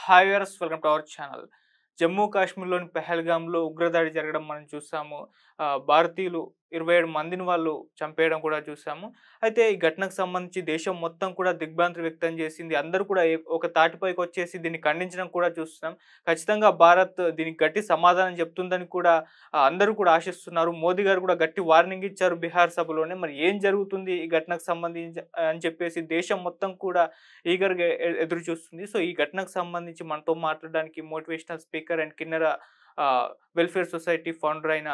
Hi viewers, welcome to our channel. Jammu కాశ్మీర్‌లోని పెహల్గామ్‌లో ఉగ్రదాడి జరగడం మనం చూసాము. భారతీయులు 27 మందిని వాళ్ళు చంపేయడం కూడా చూసాము. అయితే ఈ ఘటనకు సంబంధించి దేశం మొత్తం కూడా దిగ్భ్రాంతి వ్యక్తం చేసింది. అందరూ కూడా ఒక తాటిపైకొచ్చేసి దీన్ని ఖండించడం కూడా చూస్తున్నాం. ఖచ్చితంగా భారత్ దీనికి గట్టి సమాధానం చెప్తుందని కూడా అందరూ కూడా ఆశిస్తున్నారు. మోదీ గారు కూడా గట్టి వార్నింగ్ ఇచ్చారు బీహార్ సభలోనే. మరి ఏం జరుగుతుంది ఈ ఘటనకు సంబంధించి అని చెప్పేసి దేశం మొత్తం కూడా ఈగర్‌గా ఎదురు చూస్తుంది. సో, ఈ ఘటనకు సంబంధించి మనతో మాట్లాడడానికి మోటివేషనల్ స్పీకర్ అండ్ కిన్నెర వెల్ఫేర్ సొసైటీ ఫౌండర్ అయిన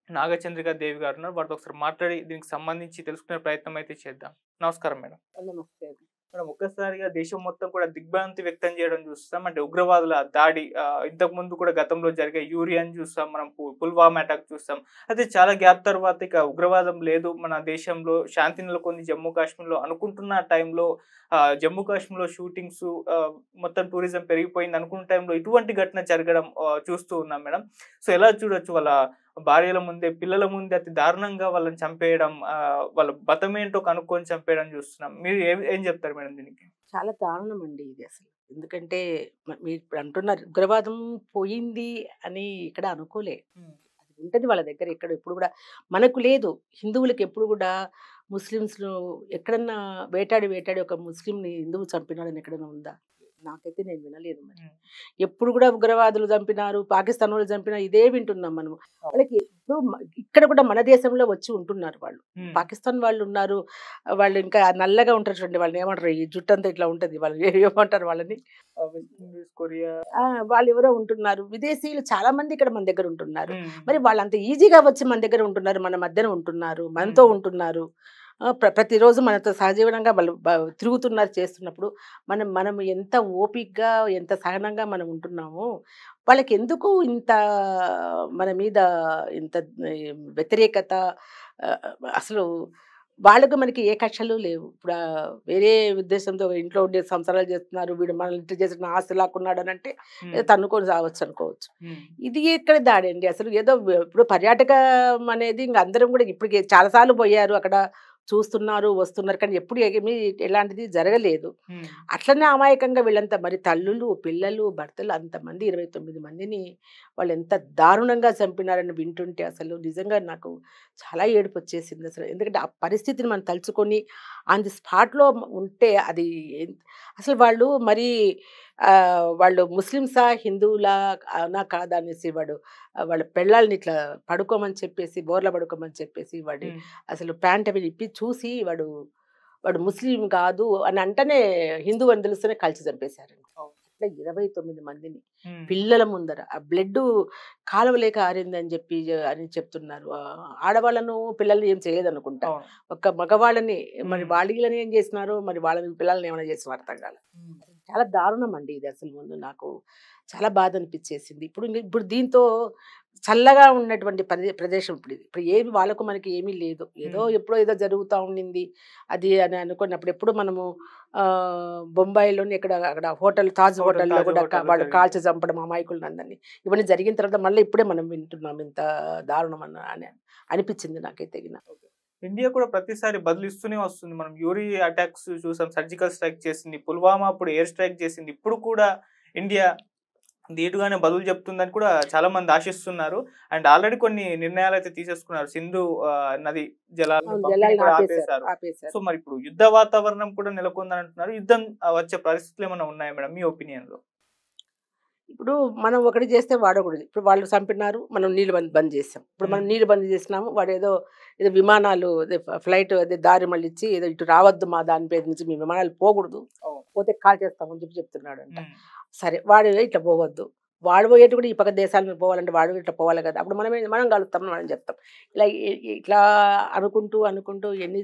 నాగచంద్రిక దేవి గారు ఉన్నారు. వారితో ఒకసారి మాట్లాడి దీనికి సంబంధించి తెలుసుకునే ప్రయత్నం అయితే చేద్దాం. నమస్కారం మేడం. నమస్తే. మేడం, ఒక్కసారిగా దేశం మొత్తం కూడా దిగ్భ్రాంతి వ్యక్తం చేయడం చూస్తాం. అంటే ఉగ్రవాదుల దాడి ఇంతకుముందు కూడా గతంలో జరిగే యూరియన్ చూస్తాం. మనం పుల్వామా అటాక్ చూస్తాం. అయితే చాలా గ్యాప్ తర్వాత ఇక ఉగ్రవాదం లేదు మన దేశంలో, శాంతి నెలకొంది జమ్మూ కాశ్మీర్‌లో అనుకుంటున్న టైంలో జమ్మూ కాశ్మీర్‌లో షూటింగ్స్, మొత్తం టూరిజం పెరిగిపోయింది అనుకున్న టైంలో ఇటువంటి ఘటన జరగడం చూస్తూ ఉన్నాం మేడం. సో, ఎలా చూడొచ్చు? వాళ్ళ భార్యల ముందే, పిల్లల ముందే అతి దారుణంగా వాళ్ళని చంపేయడం, వాళ్ళ బతమేంటో కనుక్కొని చంపేయడం చూస్తున్నాం. మీరు ఏం చెప్తారు మేడం దీనికి? చాలా దారుణమండి ఇది అసలు. ఎందుకంటే మీరు ఇప్పుడు అంటున్నారు ఉగ్రవాదం పోయింది అని ఇక్కడ అనుకోలే. హ్మ్. అది ఉంటది వాళ్ళ దగ్గర ఎప్పుడు కూడా. మనకు లేదు. హిందువులకి ఎప్పుడు కూడా ముస్లిమ్స్‌ను ఎక్కడన్నా వేటాడి ఒక ముస్లింని హిందువు చంపినాడని ఎక్కడైనా ఉందా? నాకైతే నేను వినలేదు మరి. హ్మ్. ఎప్పుడు కూడా ఉగ్రవాదులు చంపినారు, పాకిస్తాన్ వాళ్ళు చంపినా ఇదే వింటున్నాం మనము. వాళ్ళకి ఇప్పుడు ఇక్కడ కూడా మన దేశంలో వచ్చి ఉంటున్నారు వాళ్ళు. హ్మ్. పాకిస్తాన్ వాళ్ళు ఉన్నారు. వాళ్ళు ఇంకా నల్లగా ఉంటారు చూడండి. వాళ్ళని ఏమంటారు? ఈ జుట్టంతా ఇట్లా ఉంటది. వాళ్ళు ఏమంటారు వాళ్ళని? West Indies, Korea. ఆ! వాళ్ళెవరో ఉంటున్నారు. విదేశీయులు చాలా మంది ఇక్కడ మన దగ్గర ఉంటున్నారు. హ్మ్. మరి వాళ్ళంత ఈజీగా వచ్చి మన దగ్గర ఉంటున్నారు. మన మధ్యన ఉంటున్నారు. మనతో హ్మ్. ఉంటున్నారు. ప్రతిరోజు మనతో సహజీవనంగా వాళ్ళు తిరుగుతున్నారు, చేస్తున్నప్పుడు మనం ఎంత ఓపికగా, ఎంత సహనంగా మనం ఉంటున్నామో, వాళ్ళకెందుకు ఇంత మన మీద ఇంత వ్యతిరేకత? ఆహ్, అసలు వాళ్ళకి మనకి ఏ కక్షలు లేవు. ఇప్పుడు వేరే ఉద్దేశంతో ఇంట్లో ఉండి సంసారాలు చేస్తున్నారు. వీడు మనల్ని ఇట్లా చేసి నా ఆస్తి లాక్కున్నాడనంటే హ్మ్. ఏదో తన్నుకొని సావచ్చు అనుకోవచ్చు. హ్మ్. ఇది ఎక్కడ దాడండి అసలు? ఏదో ఇప్పుడు పర్యాటకం అనేది ఇంక అందరం కూడా ఇప్పటికి చాలా సార్లు పోయారు. అక్కడ చూస్తున్నారు, వస్తున్నారు. కానీ ఎప్పుడు ఏమీ ఎలాంటిది జరగలేదు. హ్మ్. అట్లనే అమాయకంగా వీళ్ళంతా మరి తల్లులు, పిల్లలు, భర్తలు అంతమంది 29 మందిని వాళ్ళెంత దారుణంగా చంపినారని వింటుంటే అసలు నిజంగా నాకు చాలా ఏడుపొచ్చేసిందసలు. ఎందుకంటే ఆ పరిస్థితిని మనం తలుచుకొని ఆన్ ది స్పాట్‌లో ఉంటే అది అసలు వాళ్ళు మరి వాళ్ళు ముస్లిమ్సా? హిందువులా? అవునా? కాదా? అనేసి వాళ్ళ పెళ్ళాల్ని ఇట్లా పడుకోమని చెప్పేసి, బోర్ల పడుకోమని చెప్పేసి హ్మ్. అసలు ప్యాంట్ అవి ఇప్పి చూసి వాడు ముస్లిం కాదు అని అంటనే హిందువు అని తెలుస్తూనే కాల్చి చంపేశారండి. అవును. అట్లా 29 మందిని హ్మ్. పిల్లల ముందర. ఆ బ్లడ్డు కాలువలేక ఆరిందని అని చెప్తున్నారు. ఆడవాళ్ళను, పిల్లల్ని ఏం చేయలేదనుకుంటా. అవును. ఒక్క మగవాళ్ళని మరి హ్మ్. వీళ్ళని ఏం చేసినారో, మరి వాళ్ళని పిల్లల్ని ఏమైనా చేసినారో అర్థం కాలే. హ్మ్. చాలా దారుణం అండి ఇది అసలు. ముందు నాకు చాలా బాధ అనిపించేసింది. ఇప్పుడు దీంతో చల్లగా ఉన్నటువంటి ప్రదేశం ఇప్పుడు ఇది. ఇప్పుడు ఏమి వాళ్ళకు మనకి ఏమీ లేదు. ఏదో హ్మ్. ఎప్పుడో ఏదో జరుగుతా ఉండింది అది అని అనుకున్నప్పుడు ఎప్పుడు మనము బొంబాయిలోని అక్కడ తాజ్ హోటల్‌లో కూడా హోటల్‌లో వాడు జరిగింది. కాల్చి చంపడం అమాయకులందరిని. ఇవన్నీ జరిగిన తర్వాత మళ్ళీ ఇప్పుడే మనం వింటున్నాం ఇంత దారుణం అని అనిపించింది నాకైతే గిన. ఓకే. ఇండియా కూడా ప్రతిసారి బదులిస్తూనే వస్తుంది. మనం యూరి అటాక్స్ చూసాం. సర్జికల్ స్ట్రైక్ చేసింది. పుల్వామా అప్పుడు ఎయిర్ స్ట్రైక్ చేసింది. ఇప్పుడు కూడా ఇండియా ధీటుగానే బదులు చెప్తుందని కూడా చాలామంది ఆశిస్తున్నారు. అండ్ ఆల్రెడీ కొన్ని నిర్ణయాలైతే తీసేసుకున్నారు. సింధు నది జలాలను అవును. పంపిణీ జలాలను కూడా ఆపేశారు. ఆపేశారు. సో, ఆపేశారు. మరి ఇప్పుడు యుద్ధ వాతావరణం కూడా నెలకొందని అంటున్నారు. యుద్ధం వచ్చే పరిస్థితులు ఏమైనా ఉన్నాయా మేడం మీ ఒపీనియన్‌లో? ఇప్పుడు మనం ఒకటి చేస్తే వాడొకటి. ఇప్పుడు వాళ్ళు చంపినారు. మనం నీళ్ళు బంద్ చేసాం. ఇప్పుడు మనం హ్మ్. నీళ్ళు బంద్ చేసినాము. ఏదో విమానాలు ఫ్లైట్ అదే దారి మళ్ళిచ్చి ఏదో ఇటు రావద్దు మా దాని పేరు నుంచి మీ విమానాలు పోకూడదు. అవును. పోతే కాల్చేస్తామని చెప్తున్నాడంట. హ్మ్. సరే వాడు ఇట్లా పోవద్దు. వాడు పోయేటి కూడా ఈ పక్క దేశాల మీద పోవాలంటే వాడు ఇట్లా పోవాలి కదా! అప్పుడు మనం కలుస్తాం మనం చెప్తాం. ఇలా ఇట్లా అనుకుంటూ ఎన్ని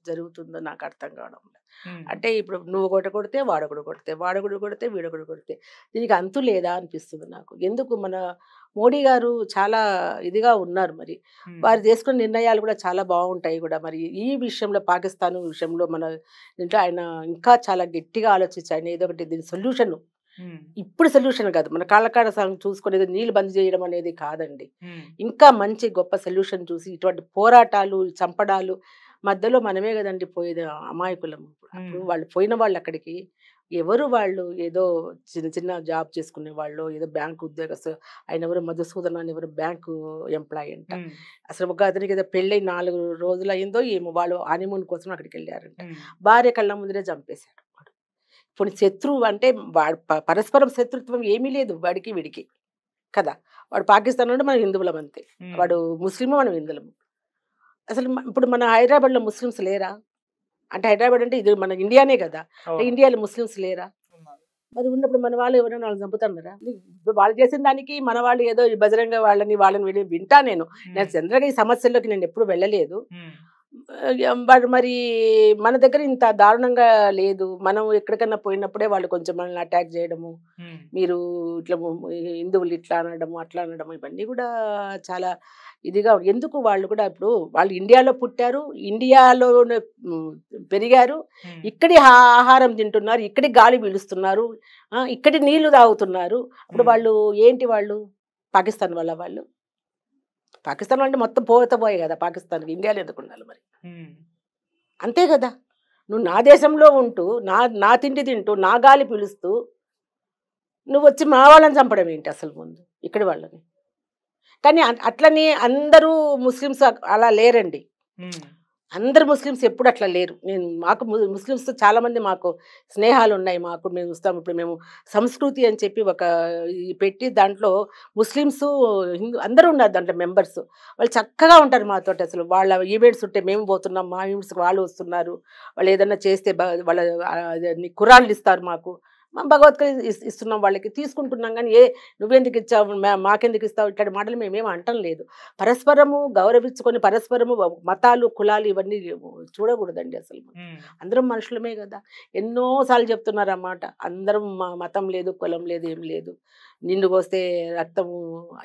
జరుగుతుందో నాకు అర్థం కావడం లేదు. హ్మ్. అంటే ఇప్పుడు నువ్వు ఒకటి కొడితే వాడొకడు కొడితే, వాడొకడు కొడితే వీడొకడు కొడితే దీనికి అంతు లేదా అనిపిస్తుంది నాకు. ఎందుకు మన మోడీ గారు చాలా ఇదిగా ఉన్నారు మరి. హ్మ్. వారు తీసుకున్న నిర్ణయాలు కూడా చాలా బావుంటాయి కూడా. మరి ఈ విషయంలో పాకిస్తాన్ విషయంలో దీంట్లో ఆయన ఇంకా చాలా గట్టిగా ఆలోచించి ఆయన ఏదో ఒకటి దీని సొల్యూషన్ హ్మ్. ఇప్పుడు సొల్యూషన్ కాదు. మన కాళ్ళకాడ చూసుకొని ఏదో నీళ్ళు బంద్ చేయడం అనేది కాదండి. హ్మ్. ఇంకా మంచి గొప్ప సొల్యూషన్ చూసి ఇటువంటి పోరాటాలు, చంపడాలు మధ్యలో మనమే గదండీ పోయేది అమాయకులం. హ్మ్. అప్పుడు వాళ్ళు పోయిన వాళ్ళు అక్కడికి ఎవరు వాళ్ళు ఏదో చిన్న చిన్న జాబ్ చేసుకునే వాళ్ళు, ఏదో బ్యాంక్ ఉద్యోగస్తులు. ఆయన ఎవరు మధుసూదన్ అని ఎవరు బ్యాంకు ఎంప్లాయీ అంట. హ్మ్. అసలు ఒక అతనికి ఏదో పెళ్ళై 4 రోజులు అయిందో ఏమో వాళ్ళు హనీమూన్ కోసం అక్కడికెళ్ళారంట. హ్మ్. భార్య కళ్ళ ముందరే చంపేశాడు వాడు. పోనీ శత్రువు అంటే వాడు పరస్పరం శత్రుత్వం ఏమీ లేదు వాడికి వీడికి కదా! వాడు పాకిస్తాన్ వాడు, మనం హిందువులం అంతే. హ్మ్. వాడు ముస్లిము, మనం హిందువులము. అసలు ఇప్పుడు మన హైదరాబాద్‌లో ముస్లిమ్స్ లేరా? అంటే హైదరాబాద్ అంటే ఇది మన ఇండియానే కదా! అవును. ఇండియాలో ముస్లిమ్స్ లేరా? ఉన్నారు. మరి ఉన్నప్పుడు మన వాళ్ళు ఎవరైనా వాళ్ళని చంపుతున్నారా? ఇప్పుడు వాళ్ళు చేసిన దానికి మన వాళ్ళు ఏదో ఈ బజరంగ వాళ్ళని వీళ్ళని వింటా నేను. నేను హ్మ్. జనరల్‌గా ఈ సమస్యల్లోకి నేను ఎప్పుడు వెళ్ళలేదు. హ్మ్. మరి మన దగ్గర ఇంత దారుణంగా లేదు. మనం ఎక్కడికన్నా పోయినప్పుడే వాళ్ళు కొంచెం మనల్ని అటాక్ చేయడము. హ్మ్. మీరు ఇట్లా హిందువులు ఇట్లా అనడము, అట్లా అనడము ఇవన్నీ కూడా చాలా ఇదిగా ఎందుకు వాళ్ళు కూడా ఇప్పుడు వాళ్ళు ఇండియాలో పుట్టారు. ఇండియాలోనే పెరిగారు. హ్మ్. ఇక్కడి ఆహారం తింటున్నారు. ఇక్కడి గాలి పీలుస్తున్నారు. ఇక్కడి నీళ్లు తాగుతున్నారు. అప్పుడు హ్మ్. వాళ్ళు ఏంటి వాళ్ళు? పాకిస్తాన్ వాళ్ళ వాళ్ళు? పాకిస్తాన్ అంటే మొత్తం పోతే కదా పాకిస్తాన్‌కి. ఇండియాలో ఎందుకుండాలి మరి? హ్మ్. అంతే కదా! నువ్వు నా దేశంలో ఉంటూ, నా నా తిండి తింటూ, నా గాలి పీలుస్తూ, నువ్వొచ్చి మా వాళ్ళని చంపడం ఏంటి అసలు ముందు? ఇక్కడి వాళ్ళని. కానీ అట్లని అందరూ ముస్లిమ్స్ అలా లేరండి. హ్మ్. అందరు ముస్లిమ్స్ ఎప్పుడు అట్లా లేరు. మాకు ముస్లిమ్స్‌తో చాలామంది మాకు స్నేహాలున్నాయి. మేము చూస్తాం. ఇప్పుడు మేము సంస్కృతి అని చెప్పి ఒక పెట్టి దాంట్లో ముస్లిమ్సు, అందరూ ఉన్నారు దాంట్లో మెంబర్స్. వాళ్ళు చక్కగా ఉంటారు మాతోటి అసలు. వాళ్ళ ఈవెంట్స్ ఉంటే మేము పోతున్నాం. మా ఈవెంట్స్‌కి వాళ్ళు వస్తున్నారు. వాళ్ళు ఏదన్నా చేస్తే వాళ్ళ అదేంది ఖురాన్లు ఇస్తారు మాకు. భగవద్గీత ఇస్తున్నాం వాళ్ళకి. తీసుకుంటున్నాం గానీ, నువ్వెందుకు ఇచ్చావు? మాకెందుకు ఇస్తావు? ఇట్లాంటి మాటలు మేమేమి అంటం లేదు. పరస్పరము గౌరవించుకొని, పరస్పరము మతాలు, కులాలు ఇవన్నీ చూడకూడదండి అసలు. హ్మ్. అందరం మనుషులమే గదా! ఎన్నో సార్లు చెప్తున్నారన్నమాట. అందరం మతం లేదు, కులం లేదు, ఏం లేదు. నిన్ను కోస్తే రక్తము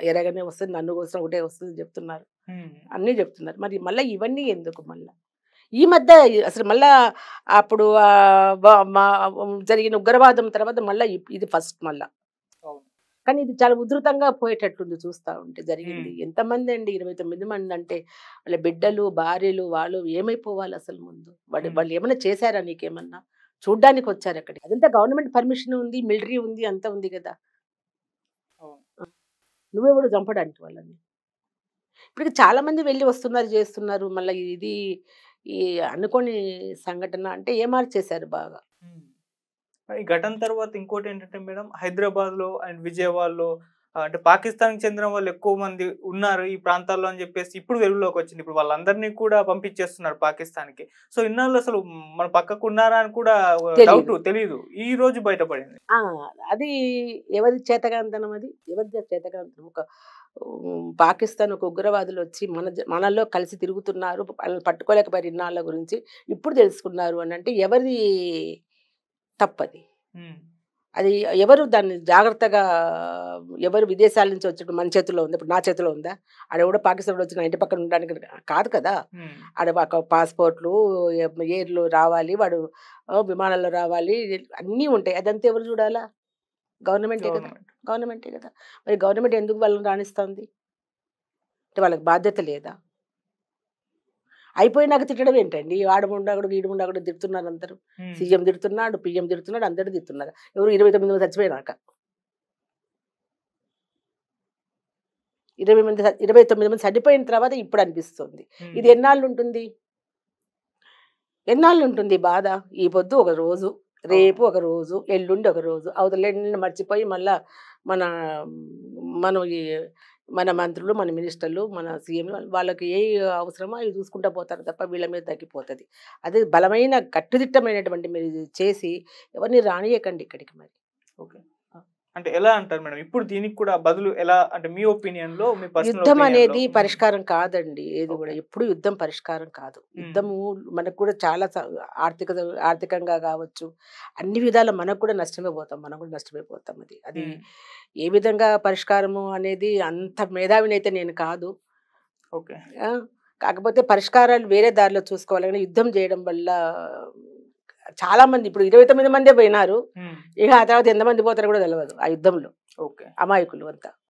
ఎర్రగానే వస్తది. నన్ను కోసినా ఒకటే వస్తదని చెప్తున్నారు. హ్మ్. అన్నీ చెప్తున్నారు. మరి మళ్ళా ఇవన్నీ ఎందుకు మళ్ళా? ఈ మధ్య అసలు మళ్ళా అప్పుడు జరిగిన ఉగ్రవాదం తర్వాత మళ్ళా ఇది ఫస్ట్ మళ్ళా. అవును. కానీ ఇది చాలా ఉధృతంగా పోయేటట్టుంది చూస్తా ఉంటే హ్మ్. జరిగింది. ఎంతమందండి 29 మందంటే వాళ్ళ బిడ్డలు, భార్యలు వాళ్ళు ఏమైపోవాలి అసలు ముందు? హ్మ్. వాళ్ళు ఏమన్నా చేశారా నీకేమన్నా? చూడ్డానికొచ్చారక్కడికి. అదంతా గవర్నమెంట్ పర్మిషన్ ఉంది, మిలిటరీ ఉంది, అంతా ఉంది గదా! అవును. ఆ! నువ్వెవడు చంపడానికి వాళ్ళని? ఇప్పటికి చాలా మంది వెళ్లి వస్తున్నారు, చేస్తున్నారు. మళ్ళా ఇది ఈ అనుకోని సంఘటన అంటే ఏమార్చేశారు బాగా. హ్మ్. ఈ ఘటన తర్వాత ఇంకోటేంటంటే మేడం హైదరాబాద్‌లో అండ్ విజయవాడలో అంటే పాకిస్తాన్‌కి చెందిన వాళ్ళు ఎక్కువ మంది ఉన్నారు ఈ ప్రాంతాల్లో అని జెప్పేసి ఇప్పుడు వెలుగులోకొచ్చింది. ఇప్పుడు వాళ్ళందరిని కూడా పంపించేస్తున్నారు పాకిస్తాన్‌కి. సో, ఇన్నాళ్ళు అసలు మన పక్కకున్నారా అని కూడా తెలీదు. డౌటు తెలీదు. ఈ రోజు బయటపడింది. ఆ! అది ఎవరి చేతగానితనం అది? ఎవరిది చేతగానితనం? పాకిస్తాన్ ఒక ఉగ్రవాదులొచ్చి మనలో కలిసి తిరుగుతున్నారు. వాళ్ళని పట్టుకోలేకపోయారు ఇన్నాళ్ళ గురించి. ఇప్పుడు తెలుసుకున్నారు అనంటే ఎవరిది తప్పది? హ్మ్. అది ఎవరు దాన్ని జాగ్రత్తగా ఎవరు విదేశాల నుంచి వచ్చినప్పుడు మన చేతుల్లో ఉంది. ఇప్పుడు నా చేతిలో ఉందా? ఆడెవడో పాకిస్తాన్ వచ్చి నా ఇంటి పక్కన ఉండడానికి కాదు కదా! హ్మ్. ఆడ పాస్‌పోర్ట్‌లు, ఎయిర్‌లో రావాలి. వాడు విమానాల్లో రావాలి. అన్నీ ఉంటాయి. అదంతా ఎవరు చూడాలా? గవర్నమెంటే కదా! గవర్నమెంట్. గవర్నమెంటే కదా! మరి గవర్నమెంట్ ఎందుకు వాళ్ళని రానిస్తుంది? అంటే వాళ్ళకి బాధ్యత లేదా? అయిపోయినాక తిట్టడం ఏంటండి? ఆడముండగుడు, ఈడముండగుడు తిడుతున్నారు అందరూ. హ్మ్. సీఎం తిడుతున్నాడు, పీఎం తిడుతున్నాడు, అందరూ తిడుతున్నారు. ఎవరు 29 మంది చచ్చిపోయినాక. 29 మంది చనిపోయిన తర్వాత ఇప్పుడు అనిపిస్తుంది. హ్మ్. ఇది ఎన్నాళ్ళుంటుంది? ఎన్నాళ్ళుంటుంది ఈ బాధ? ఈ పొద్దు ఒక రోజు, అవును. రేపు ఒక రోజు, ఎల్లుండి ఒక రోజు. అవతల ఎల్లుండి మర్చిపోయి మళ్ళా మన మనం మన మంత్రులు, మన మినిస్టర్లు, మన సీఎంలు వాళ్ళకి అవసరమో అవి చూసుకుంటా పోతారు తప్ప వీళ్ళ మీద తగ్గిపోతది. అదే బలమైన కట్టుదిట్టమైనటువంటి మీరు ఇది చేసి ఎవరిని రానియకండి ఇక్కడికి మరి. ఓకే. అంటే ఎలా అంటారు మేడం? ఇప్పుడు దీనికి కూడా బదులు ఎలా అంటే మీ ఒపీనియన్‌లో మీ పర్సనల్ యుద్ధం ఒపీనియన్‌లో అనేది హ్మ్. పరిష్కారం కాదండి. ఏది ఓకే. గూడా. ఎప్పుడు యుద్ధం పరిష్కారం కాదు. హ్మ్. యుద్ధము మనకు కూడా చాలా ఆర్థికంగా గావచ్చు, అన్ని విధాలా మనకు కూడా నష్టమే పోతాం. మనం కూడా నష్టమైపోతాం అది. అది హ్మ్. ఏ విధంగా పరిష్కారము అనేది అంత మేధావినైతే నేను కాదు. ఓకే. ఆ! కాకపోతే పరిష్కారాలు వేరే దారిలో చూసుకోవాలి గానీ, యుద్ధం జేయడం వల్ల చాలా మంది ఇప్పుడు 29 మందే పోయినారు. హ్మ్. ఇక ఆ తర్వాత ఎంతమంది పోతారో కూడా తెలవదు ఆ యుద్ధంలో. ఓకే. అమాయకులు అంతా.